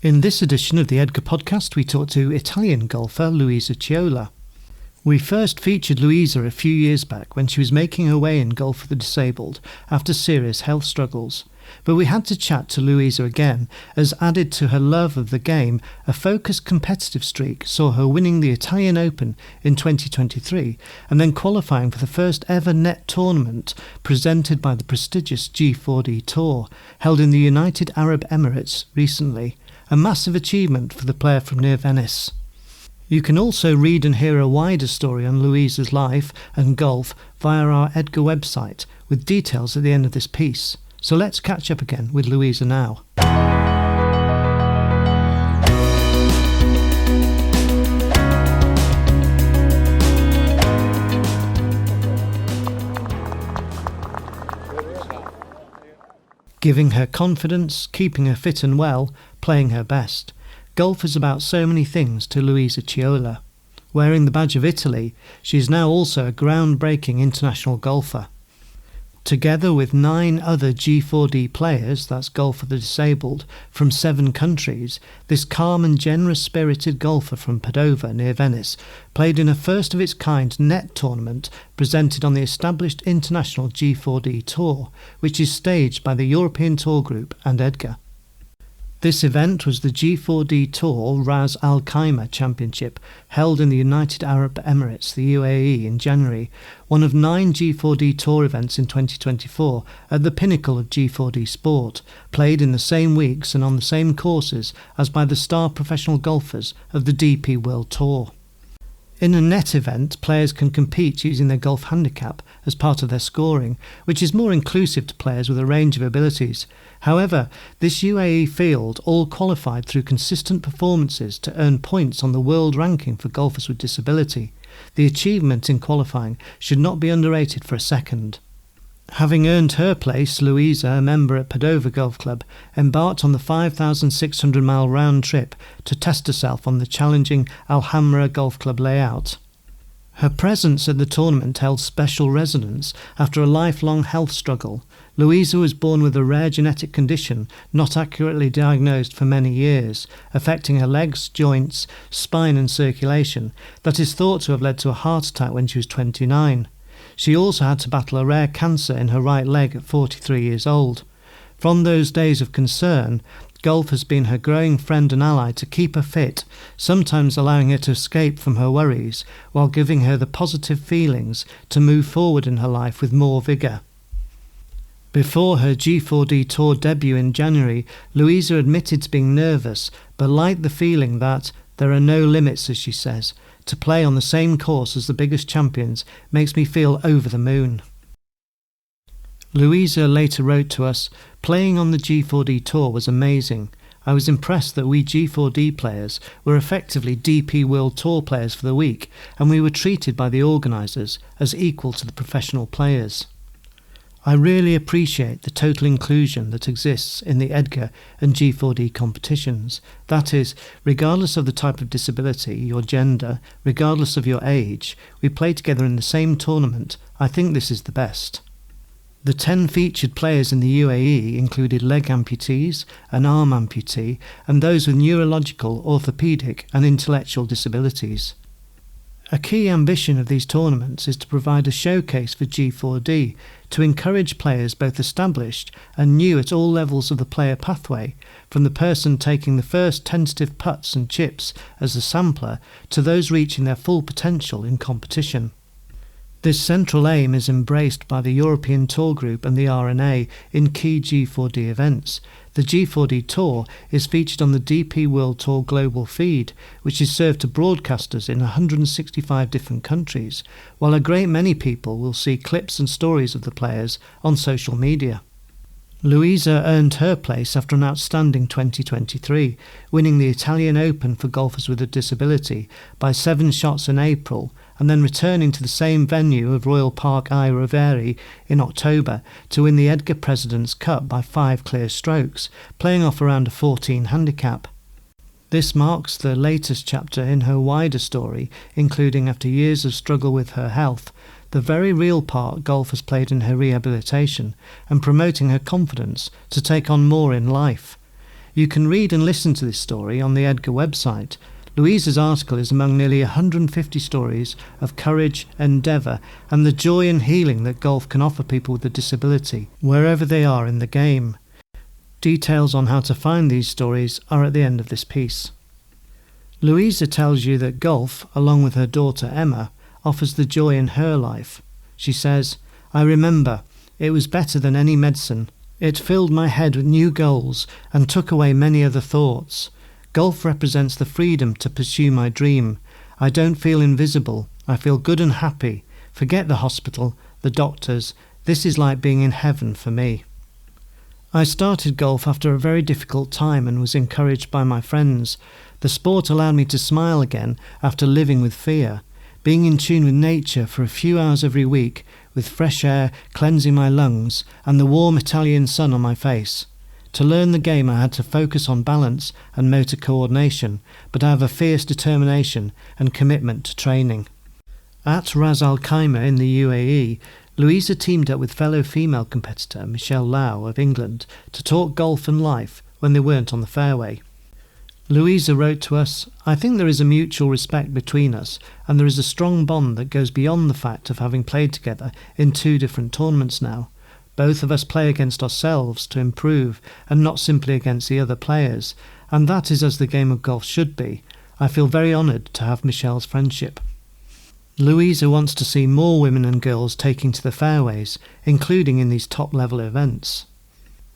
In this edition of the EDGA Podcast, we talk to Italian golfer Luisa Ceola. We first featured Luisa a few years back when she was making her way in golf for the disabled after serious health struggles. But we had to chat to Luisa again, as added to her love of the game, a focused competitive streak saw her winning the Italian Open in 2023 and then qualifying for the first ever net tournament presented by the prestigious G4D Tour, held in the United Arab Emirates recently. A massive achievement for the player from near Venice. You can also read and hear a wider story on Luisa's life and golf via our EDGA website, with details at the end of this piece. So let's catch up again with Luisa now. Giving her confidence, keeping her fit and well, playing her best. Golf is about so many things to Luisa Ceola. Wearing the badge of Italy, she is now also a groundbreaking international golfer. Together with 9 other G4D players, that's golf for the disabled, from 7 countries, this calm and generous-spirited golfer from Padova near Venice played in a first-of-its-kind net tournament presented on the established international G4D Tour, which is staged by the European Tour Group and EDGA. This event was the G4D Tour Ras Al Khaimah Championship, held in the United Arab Emirates, the UAE, in January, one of 9 G4D Tour events in 2024, at the pinnacle of G4D sport, played in the same weeks and on the same courses as by the star professional golfers of the DP World Tour. In a net event, players can compete using their golf handicap as part of their scoring, which is more inclusive to players with a range of abilities. However, this UAE field all qualified through consistent performances to earn points on the world ranking for golfers with disability. The achievement in qualifying should not be underrated for a second. Having earned her place, Luisa, a member at Padova Golf Club, embarked on the 5,600-mile round trip to test herself on the challenging Alhambra Golf Club layout. Her presence at the tournament held special resonance after a lifelong health struggle. Luisa was born with a rare genetic condition not accurately diagnosed for many years, affecting her legs, joints, spine and circulation, that is thought to have led to a heart attack when she was 29. She also had to battle a rare cancer in her right leg at 43 years old. From those days of concern, golf has been her growing friend and ally to keep her fit, sometimes allowing her to escape from her worries, while giving her the positive feelings to move forward in her life with more vigour. Before her G4D Tour debut in January, Luisa admitted to being nervous, but liked the feeling that there are no limits, as she says. To play on the same course as the biggest champions makes me feel over the moon. Luisa later wrote to us, "Playing on the G4D Tour was amazing. I was impressed that we G4D players were effectively DP World Tour players for the week, and we were treated by the organisers as equal to the professional players. I really appreciate the total inclusion that exists in the EDGA and G4D competitions. That is, regardless of the type of disability, your gender, regardless of your age, we play together in the same tournament. I think this is the best." The 10 featured players in the UAE included leg amputees, an arm amputee, and those with neurological, orthopaedic and intellectual disabilities. A key ambition of these tournaments is to provide a showcase for G4D, to encourage players both established and new at all levels of the player pathway, from the person taking the first tentative putts and chips as a sampler to those reaching their full potential in competition. This central aim is embraced by the European Tour Group and the RNA in key G4D events. The G4D Tour is featured on the DP World Tour global feed, which is served to broadcasters in 165 different countries, while a great many people will see clips and stories of the players on social media. Luisa earned her place after an outstanding 2023, winning the Italian Open for golfers with a disability by 7 shots in April, and then returning to the same venue of Royal Park ai Rovere in October to win the EDGA President's Cup by 5 clear strokes, playing off around a 14 handicap. This marks the latest chapter in her wider story, including, after years of struggle with her health, the very real part golf has played in her rehabilitation and promoting her confidence to take on more in life. You can read and listen to this story on the EDGA website. Luisa's article is among nearly 150 stories of courage, endeavour and the joy and healing that golf can offer people with a disability, wherever they are in the game. Details on how to find these stories are at the end of this piece. Luisa tells you that golf, along with her daughter Emma, offers the joy in her life. She says, "I remember, it was better than any medicine. It filled my head with new goals and took away many other thoughts. Golf represents the freedom to pursue my dream. I don't feel invisible. I feel good and happy. Forget the hospital, the doctors. This is like being in heaven for me. I started golf after a very difficult time and was encouraged by my friends. The sport allowed me to smile again after living with fear. Being in tune with nature for a few hours every week, with fresh air cleansing my lungs and the warm Italian sun on my face. To learn the game I had to focus on balance and motor coordination, but I have a fierce determination and commitment to training." At Ras Al Khaimah in the UAE, Luisa teamed up with fellow female competitor Michelle Lau of England to talk golf and life when they weren't on the fairway. Luisa wrote to us, "I think there is a mutual respect between us, and there is a strong bond that goes beyond the fact of having played together in 2 different tournaments now. Both of us play against ourselves to improve and not simply against the other players, and that is as the game of golf should be. I feel very honoured to have Michelle's friendship." Luisa wants to see more women and girls taking to the fairways, including in these top-level events.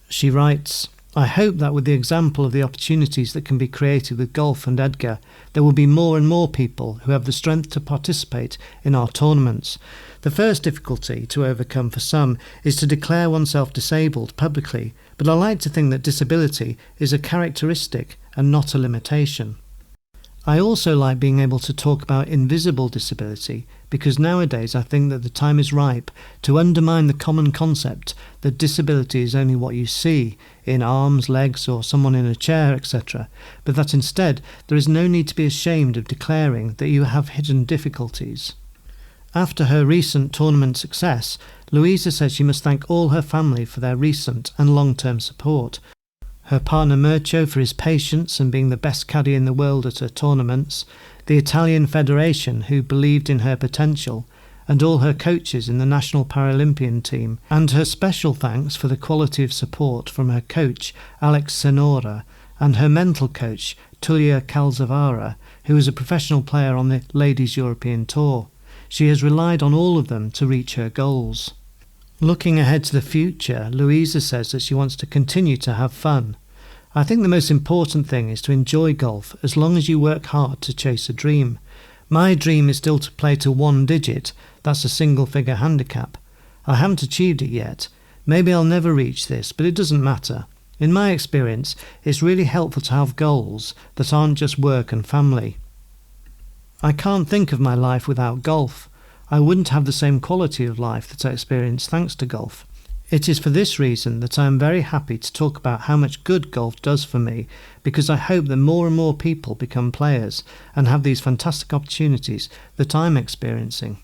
She writes, "I hope that with the example of the opportunities that can be created with golf and EDGA, there will be more and more people who have the strength to participate in our tournaments. The first difficulty to overcome for some is to declare oneself disabled publicly, but I like to think that disability is a characteristic and not a limitation. I also like being able to talk about invisible disability, because nowadays I think that the time is ripe to undermine the common concept that disability is only what you see in arms, legs or someone in a chair, etc., but that instead there is no need to be ashamed of declaring that you have hidden difficulties." After her recent tournament success, Luisa says she must thank all her family for their recent and long-term support. Her partner Mircho for his patience and being the best caddy in the world at her tournaments, the Italian Federation who believed in her potential, and all her coaches in the National Paralympian team, and her special thanks for the quality of support from her coach Alex Senora and her mental coach Tulia Calzavara, who is a professional player on the Ladies European Tour. She has relied on all of them to reach her goals. Looking ahead to the future, Luisa says that she wants to continue to have fun. "I think the most important thing is to enjoy golf as long as you work hard to chase a dream. My dream is still to play to 1 digit, that's a single-figure handicap. I haven't achieved it yet. Maybe I'll never reach this, but it doesn't matter. In my experience, it's really helpful to have goals that aren't just work and family. I can't think of my life without golf. I wouldn't have the same quality of life that I experience thanks to golf. It is for this reason that I am very happy to talk about how much good golf does for me, because I hope that more and more people become players and have these fantastic opportunities that I'm experiencing."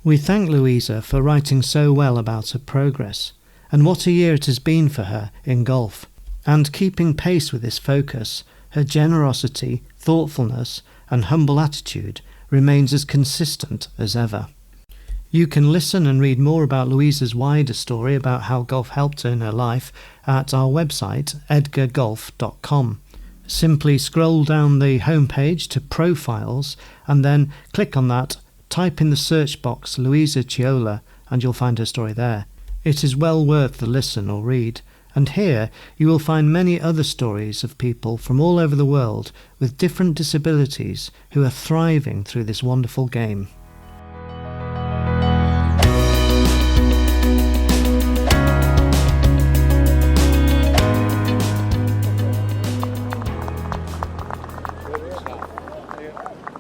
We thank Luisa for writing so well about her progress, and what a year it has been for her in golf. And keeping pace with this focus, her generosity, thoughtfulness and humble attitude remains as consistent as ever. You can listen and read more about Luisa's wider story about how golf helped her in her life at our website edgagolf.com. Simply scroll down the homepage to Profiles and then click on that, type in the search box Luisa Ceola and you'll find her story there. It is well worth the listen or read. And here you will find many other stories of people from all over the world with different disabilities who are thriving through this wonderful game.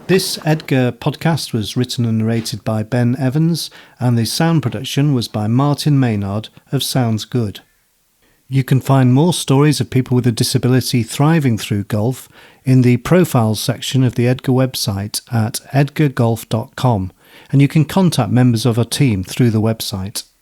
This EDGA podcast was written and narrated by Ben Evans, and the sound production was by Martin Maynard of Sounds Good. You can find more stories of people with a disability thriving through golf in the Profiles section of the EDGA website at edgagolf.com, and you can contact members of our team through the website.